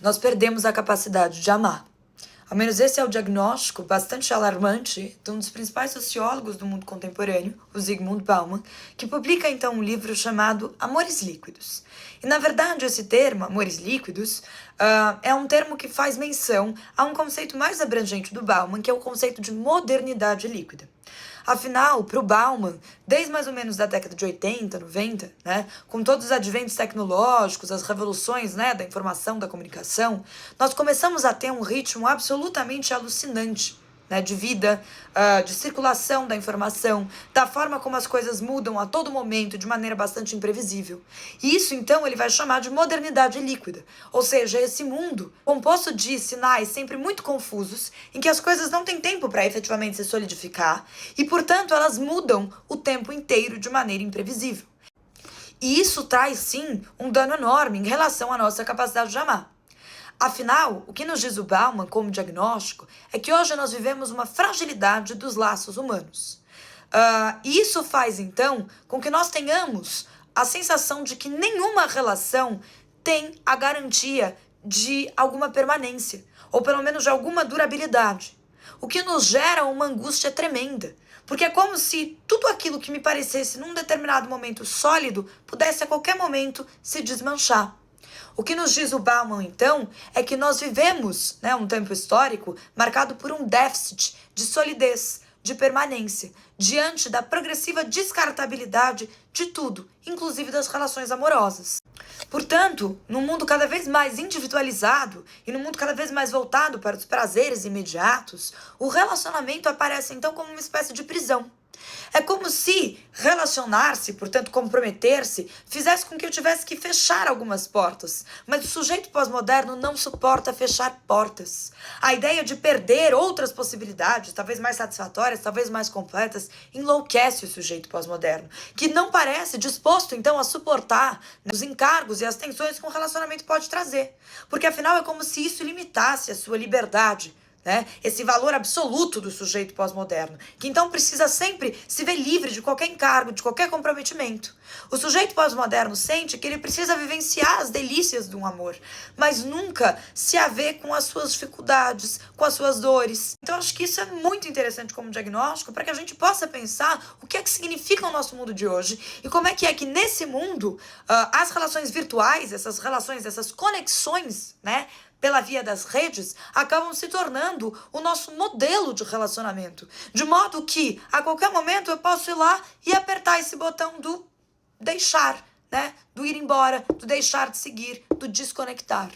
nós perdemos a capacidade de amar. Ao menos esse é o diagnóstico bastante alarmante de um dos principais sociólogos do mundo contemporâneo, o Zygmunt Bauman, que publica então um livro chamado Amores Líquidos. E na verdade esse termo, amores líquidos, é um termo que faz menção a um conceito mais abrangente do Bauman, que é o conceito de modernidade líquida. Afinal, para o Bauman, desde mais ou menos da década de 80, 90, né, com todos os adventos tecnológicos, as revoluções, né, da informação, da comunicação, nós começamos a ter um ritmo absolutamente alucinante, né, de vida, de circulação da informação, da forma como as coisas mudam a todo momento de maneira bastante imprevisível. E isso, então, ele vai chamar de modernidade líquida, ou seja, esse mundo composto de sinais sempre muito confusos, em que as coisas não têm tempo para efetivamente se solidificar e, portanto, elas mudam o tempo inteiro de maneira imprevisível. E isso traz, sim, um dano enorme em relação à nossa capacidade de amar. Afinal, o que nos diz o Bauman como diagnóstico é que hoje nós vivemos uma fragilidade dos laços humanos. E isso faz, então, com que nós tenhamos a sensação de que nenhuma relação tem a garantia de alguma permanência, ou pelo menos de alguma durabilidade. O que nos gera uma angústia tremenda, porque é como se tudo aquilo que me parecesse num determinado momento sólido pudesse a qualquer momento se desmanchar. O que nos diz o Bauman, então, é que nós vivemos, né, um tempo histórico marcado por um déficit de solidez, de permanência, diante da progressiva descartabilidade de tudo, inclusive das relações amorosas. Portanto, num mundo cada vez mais individualizado e num mundo cada vez mais voltado para os prazeres imediatos, o relacionamento aparece então como uma espécie de prisão. É como se relacionar-se, portanto comprometer-se, fizesse com que eu tivesse que fechar algumas portas. Mas o sujeito pós-moderno não suporta fechar portas. A ideia de perder outras possibilidades, talvez mais satisfatórias, talvez mais completas, enlouquece o sujeito pós-moderno, que não parece disposto então a suportar os encargos e as tensões que um relacionamento pode trazer. Porque afinal é como se isso limitasse a sua liberdade, né? Esse valor absoluto do sujeito pós-moderno, que então precisa sempre se ver livre de qualquer encargo, de qualquer comprometimento. O sujeito pós-moderno sente que ele precisa vivenciar as delícias de um amor, mas nunca se haver com as suas dificuldades, com as suas dores. Então acho que isso é muito interessante como diagnóstico para que a gente possa pensar o que é que significa o nosso mundo de hoje e como é que nesse mundo as relações virtuais, essas relações, essas conexões, né, pela via das redes, acabam se tornando o nosso modelo de relacionamento. De modo que, a qualquer momento, eu posso ir lá e apertar esse botão do deixar, né? Do ir embora, do deixar de seguir, do desconectar.